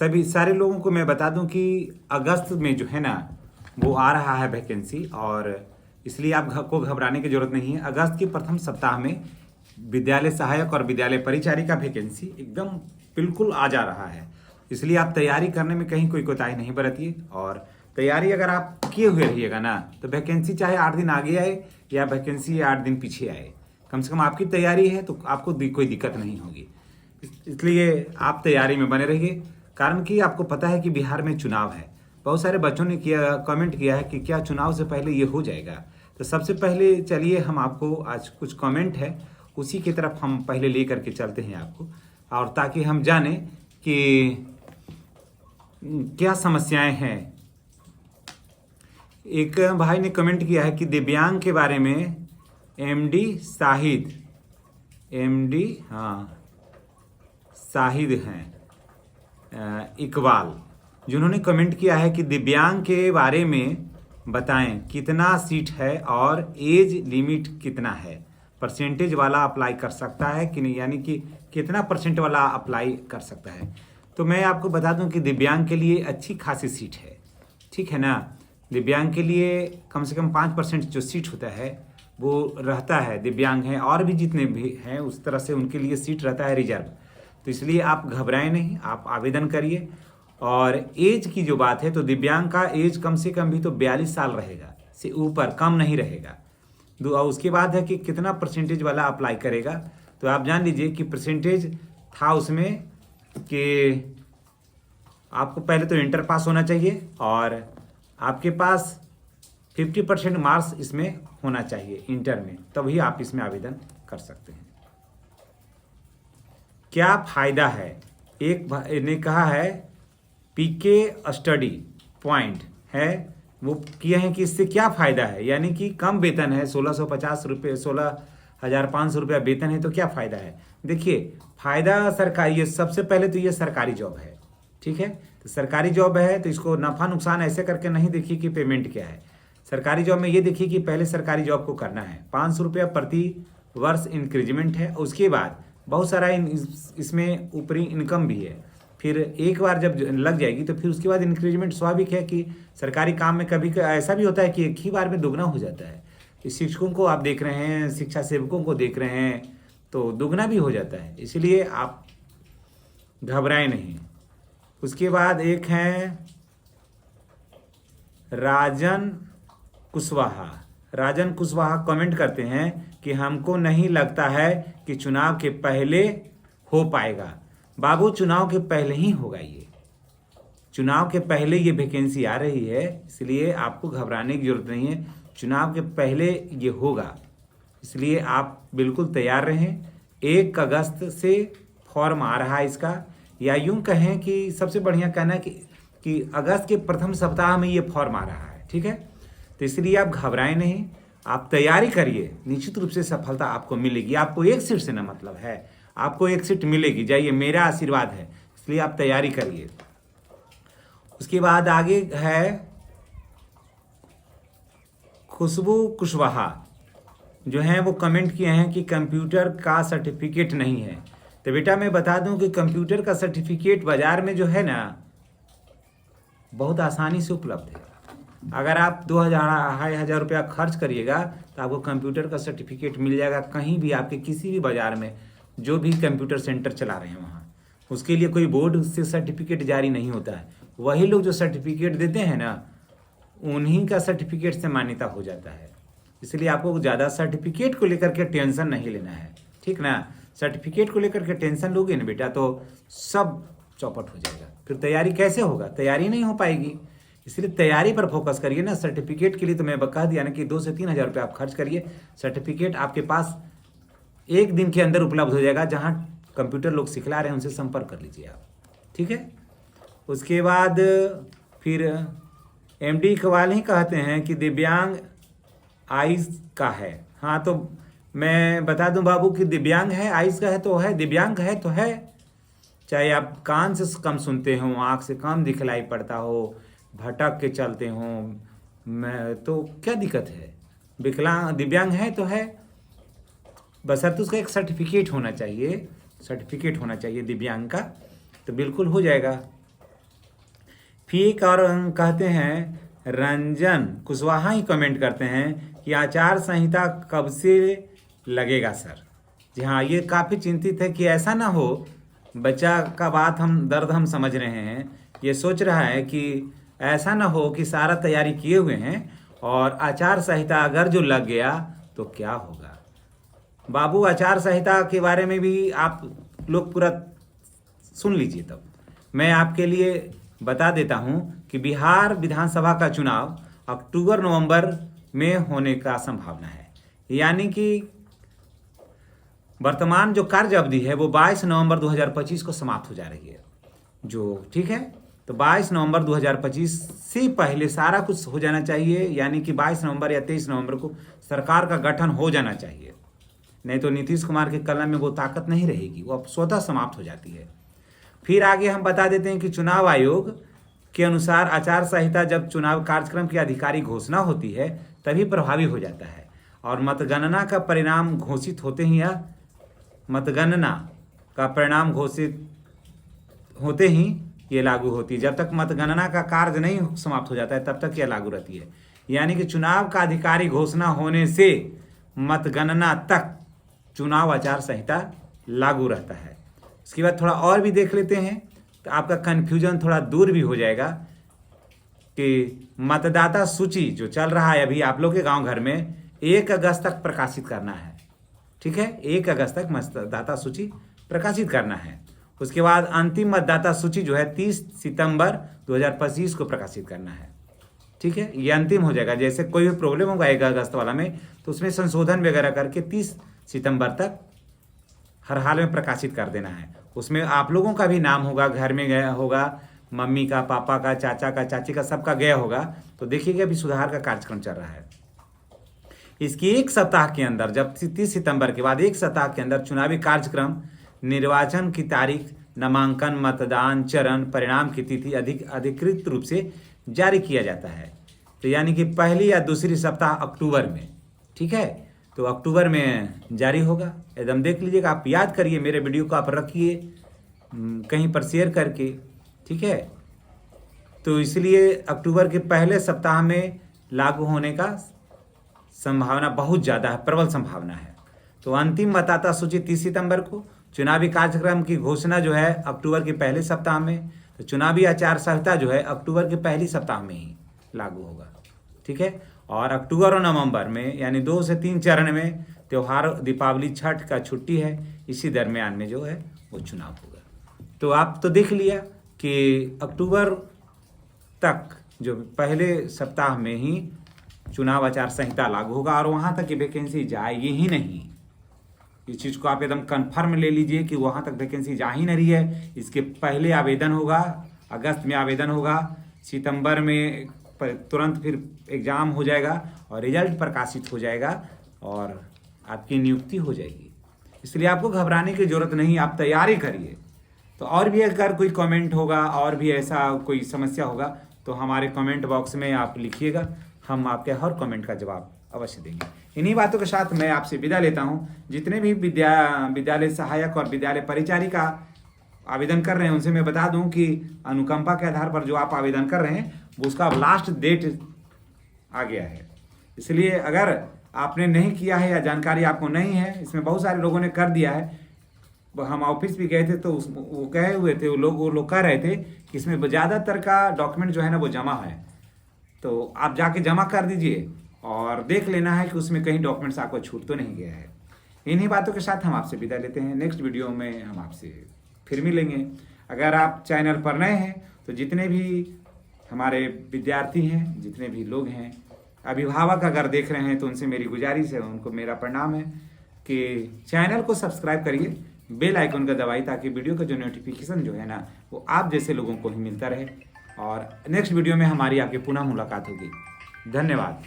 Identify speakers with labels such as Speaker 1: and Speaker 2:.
Speaker 1: सभी सारे लोगों को मैं बता दूं कि अगस्त में जो है ना वो आ रहा है वैकेंसी, और इसलिए आप को घबराने की जरूरत नहीं है। अगस्त के प्रथम सप्ताह में विद्यालय सहायक और विद्यालय परिचारी का वैकेंसी एकदम बिल्कुल आ जा रहा है। इसलिए आप तैयारी करने में कहीं कोई कोताही नहीं बरतिए, और तैयारी अगर आप किए हुए रहिएगा ना तो वैकेंसी चाहे 8 दिन आगे आए या वैकेंसी 8 दिन पीछे आए, कम से कम आपकी तैयारी है तो आपको कोई दिक्कत नहीं होगी। इसलिए आप तैयारी में बने रहिए, कारण कि आपको पता है कि बिहार में चुनाव है। बहुत सारे बच्चों ने कमेंट किया है कि क्या चुनाव से पहले ये हो जाएगा। तो सबसे पहले चलिए हम आपको आज कुछ कमेंट है उसी की तरफ हम पहले ले करके चलते हैं आपको, और ताकि हम जाने कि क्या समस्याएं हैं। एक भाई ने कमेंट किया है कि दिव्यांग के बारे में एमडी शाहिद हैं इकबाल, जिन्होंने कमेंट किया है कि दिव्यांग के बारे में बताएं कितना सीट है और एज लिमिट कितना है, परसेंटेज वाला अप्लाई कर सकता है कि नहीं, यानी कि कितना परसेंट वाला अप्लाई कर सकता है। तो मैं आपको बता दूं कि दिव्यांग के लिए अच्छी खासी सीट है, ठीक है ना। दिव्यांग के लिए कम से कम 5% जो सीट होता है वो रहता है। दिव्यांग हैं और भी जितने भी हैं उस तरह से उनके लिए सीट रहता है रिजर्व। तो इसलिए आप घबराएं नहीं, आप आवेदन करिए। और एज की जो बात है तो दिव्यांग का एज कम से कम भी तो 42 साल रहेगा, से ऊपर कम नहीं रहेगा। और उसके बाद है कि कितना परसेंटेज वाला अप्लाई करेगा, तो आप जान लीजिए कि परसेंटेज था उसमें कि आपको पहले तो इंटर पास होना चाहिए और आपके पास 50% मार्क्स इसमें होना चाहिए इंटर में, तभी आप इसमें आवेदन कर सकते हैं। क्या फायदा है, एक ने कहा है पीके स्टडी पॉइंट है वो किए हैं कि इससे क्या फ़ायदा है, यानी कि कम वेतन है 1650 रुपये 16,500 रुपया वेतन है, तो क्या फ़ायदा है। देखिए फ़ायदा सरकारी, ये सबसे पहले तो ये सरकारी जॉब है, ठीक है। तो सरकारी जॉब है तो इसको नफ़ा नुकसान ऐसे करके नहीं देखिए कि पेमेंट क्या है। सरकारी जॉब में ये देखिए कि पहले सरकारी जॉब को करना है, 500 रुपया प्रति वर्ष इंक्रीजमेंट है। उसके बाद बहुत सारा इसमें ऊपरी इनकम भी है। फिर एक बार जब लग जाएगी तो फिर उसके बाद इंक्रीजमेंट स्वाभाविक है कि सरकारी काम में कभी ऐसा भी होता है कि एक ही बार में दुगना हो जाता है। इस शिक्षकों को आप देख रहे हैं, शिक्षा सेवकों को देख रहे हैं, तो दुगना भी हो जाता है। इसलिए आप घबराएं नहीं। उसके बाद एक हैं राजन कुशवाहा कमेंट करते हैं कि हमको नहीं लगता है कि चुनाव के पहले हो पाएगा। बाबू चुनाव के पहले ही होगा, ये चुनाव के पहले ये वैकेंसी आ रही है, इसलिए आपको घबराने की जरूरत नहीं है। चुनाव के पहले ये होगा, इसलिए आप बिल्कुल तैयार रहें। 1 अगस्त से फॉर्म आ रहा है इसका, या यूं कहें कि सबसे बढ़िया कहना है कि अगस्त के प्रथम सप्ताह में ये फॉर्म आ रहा है, ठीक है। तो इसलिए आप घबराएं नहीं, आप तैयारी करिए, निश्चित रूप से सफलता आपको मिलेगी। आपको एक सीट से ना मतलब है, आपको एक सीट मिलेगी, जाइए, मेरा आशीर्वाद है, इसलिए आप तैयारी करिए। उसके बाद आगे है खुशबू कुशवाहा, जो हैं वो कमेंट किए हैं कि कंप्यूटर का सर्टिफिकेट नहीं है। तो बेटा मैं बता दूं कि कंप्यूटर का सर्टिफिकेट बाजार में जो है ना बहुत आसानी से उपलब्ध है। अगर आप 2,000-2,500 रुपया खर्च करिएगा तो आपको कंप्यूटर का सर्टिफिकेट मिल जाएगा कहीं भी, आपके किसी भी बाजार में जो भी कंप्यूटर सेंटर चला रहे हैं वहाँ। उसके लिए कोई बोर्ड से सर्टिफिकेट जारी नहीं होता है, वही लोग जो सर्टिफिकेट देते हैं ना उन्हीं का सर्टिफिकेट से मान्यता हो जाता है। इसलिए आपको ज़्यादा सर्टिफिकेट को लेकर के टेंशन नहीं लेना है, ठीक ना। सर्टिफिकेट को लेकर के टेंशन लोगे ना बेटा तो सब चौपट हो जाएगा, फिर तैयारी कैसे होगा, तैयारी नहीं हो पाएगी। इसलिए तैयारी पर फोकस करिए ना। सर्टिफिकेट के लिए तो मैं कह दिया ना कि 2 से 3 हज़ार रुपये आप खर्च करिए, सर्टिफिकेट आपके पास 1 दिन के अंदर उपलब्ध हो जाएगा। जहाँ कंप्यूटर लोग सिखला रहे हैं उनसे संपर्क कर लीजिए आप, ठीक है। उसके बाद फिर एमडी इकबाल ही कहते हैं कि दिव्यांग आइज़ का है। हाँ तो मैं बता दूं बाबू कि दिव्यांग है, आइज़ का है तो है, दिव्यांग है तो है। चाहे आप कान से कम सुनते हो, आँख से कम दिखलाई पड़ता हो, भटक के चलते हो, मैं तो क्या दिक्कत है। विकलांग दिव्यांग है तो है, बशर्ते उसका एक सर्टिफिकेट होना चाहिए, दिव्यांग का, तो बिल्कुल हो जाएगा। फेक और कहते हैं रंजन कुशवाहा ही कमेंट करते हैं कि आचार संहिता कब से लगेगा सर। जी हाँ, ये काफ़ी चिंतित है कि ऐसा ना हो, बच्चा का बात हम दर्द हम समझ रहे हैं। ये सोच रहा है कि ऐसा ना हो कि सारा तैयारी किए हुए हैं और आचार संहिता अगर जो लग गया तो क्या होगा। बाबू, आचार संहिता के बारे में भी आप लोग पूरा सुन लीजिए। तब मैं आपके लिए बता देता हूं कि बिहार विधानसभा का चुनाव अक्टूबर नवंबर में होने का संभावना है, यानी कि वर्तमान जो कार्य अवधि है वो 22 नवंबर 2025 को समाप्त हो जा रही है। जो ठीक है, तो 22 नवंबर 2025 से पहले सारा कुछ हो जाना चाहिए, यानी कि 22 नवंबर या 23 नवंबर को सरकार का गठन हो जाना चाहिए। नहीं तो नीतीश कुमार के कलम में वो ताकत नहीं रहेगी, वो अब स्वतः समाप्त हो जाती है। फिर आगे हम बता देते हैं कि चुनाव आयोग के अनुसार आचार संहिता जब चुनाव कार्यक्रम की आधिकारिक घोषणा होती है तभी प्रभावी हो जाता है, और मतगणना का परिणाम घोषित होते ही या मतगणना का परिणाम घोषित होते ही ये लागू होती है। जब तक मतगणना का कार्य नहीं समाप्त हो जाता है तब तक यह लागू रहती है, यानी कि चुनाव का आधिकारिक घोषणा होने से मतगणना तक चुनाव आचार संहिता लागू रहता है। उसके बाद थोड़ा और भी देख लेते हैं तो आपका कन्फ्यूजन थोड़ा दूर भी हो जाएगा कि मतदाता सूची जो चल रहा है अभी आप लोग के गांव घर में 1 अगस्त तक प्रकाशित करना है। ठीक है, 1 अगस्त तक मतदाता सूची प्रकाशित करना है। उसके बाद अंतिम मतदाता सूची जो है 30 सितंबर 2025 को प्रकाशित करना है। ठीक है, ये अंतिम हो जाएगा। जैसे कोई भी प्रॉब्लम होगा 1 अगस्त वाला में तो उसमें संशोधन वगैरह करके 30 सितंबर तक हर हाल में प्रकाशित कर देना है। उसमें आप लोगों का भी नाम होगा, घर में गया होगा, मम्मी का, पापा का, चाचा का, चाची का, सबका गया होगा। तो देखिएगा अभी सुधार का कार्यक्रम चल रहा है। इसकी 1 सप्ताह के अंदर, जब 30 सितंबर के बाद 1 सप्ताह के अंदर चुनावी कार्यक्रम, निर्वाचन की तारीख, नामांकन, मतदान, चरण, परिणाम की तिथि अधिकृत रूप से जारी किया जाता है। तो यानी कि पहली या दूसरी सप्ताह अक्टूबर में, ठीक है, तो अक्टूबर में जारी होगा। एकदम देख लीजिएगा, आप याद करिए, मेरे वीडियो को आप रखिए कहीं पर शेयर करके। ठीक है, तो इसलिए अक्टूबर के पहले सप्ताह में लागू होने का संभावना बहुत ज़्यादा है, प्रबल संभावना है। तो अंतिम मतदाता सूची 30 सितंबर को, चुनावी कार्यक्रम की घोषणा जो है अक्टूबर के पहले सप्ताह में, तो चुनावी आचार संहिता जो है अक्टूबर के पहली सप्ताह में ही लागू होगा। ठीक है, और अक्टूबर और नवंबर में यानी 2 से 3 चरण में त्यौहार, दीपावली, छठ का छुट्टी है, इसी दरमियान में जो है वो चुनाव होगा। तो आप तो देख लिया कि अक्टूबर तक जो पहले सप्ताह में ही चुनाव आचार संहिता लागू होगा और वहाँ तक की वैकेंसी जाएगी ही नहीं। इस चीज़ को आप एकदम कन्फर्म ले लीजिए कि वहाँ तक वैकेंसी जा ही नहीं रही है। इसके पहले आवेदन होगा, अगस्त में आवेदन होगा, सितंबर में तुरंत फिर एग्ज़ाम हो जाएगा और रिजल्ट प्रकाशित हो जाएगा और आपकी नियुक्ति हो जाएगी। इसलिए आपको घबराने की ज़रूरत नहीं, आप तैयारी करिए। तो और भी अगर कोई कमेंट होगा और भी ऐसा कोई समस्या होगा तो हमारे कमेंट बॉक्स में आप लिखिएगा, हम आपके हर कमेंट का जवाब अवश्य देंगे। इन्हीं बातों के साथ मैं आपसे विदा लेता हूं। जितने भी विद्यालय सहायक और विद्यालय परिचारिका आवेदन कर रहे हैं उनसे मैं बता दूं कि अनुकंपा के आधार पर जो आप आवेदन कर रहे हैं वो उसका लास्ट डेट आ गया है। इसलिए अगर आपने नहीं किया है या जानकारी आपको नहीं है, इसमें बहुत सारे लोगों ने कर दिया है। हम ऑफिस भी गए थे तो वो कहे हुए थे, वो लोग कह रहे थे कि इसमें ज़्यादातर का डॉक्यूमेंट जो है ना वो जमा है, तो आप जाके जमा कर दीजिए और देख लेना है कि उसमें कहीं डॉक्यूमेंट्स आपको छूट तो नहीं गया है। इन्हीं बातों के साथ हम आपसे विदा लेते हैं। नेक्स्ट वीडियो में हम आपसे फिर मिलेंगे। अगर आप चैनल पर नए हैं तो जितने भी हमारे विद्यार्थी हैं, जितने भी लोग हैं, अभिभावक अगर देख रहे हैं तो उनसे मेरी गुजारिश है, उनको मेरा प्रणाम है कि चैनल को सब्सक्राइब करिए, बेल आइकन का दबाइए ताकि वीडियो का जो नोटिफिकेशन जो है ना वो आप जैसे लोगों को ही मिलता रहे। और नेक्स्ट वीडियो में हमारी आपकी पुनः मुलाकात होगी। धन्यवाद।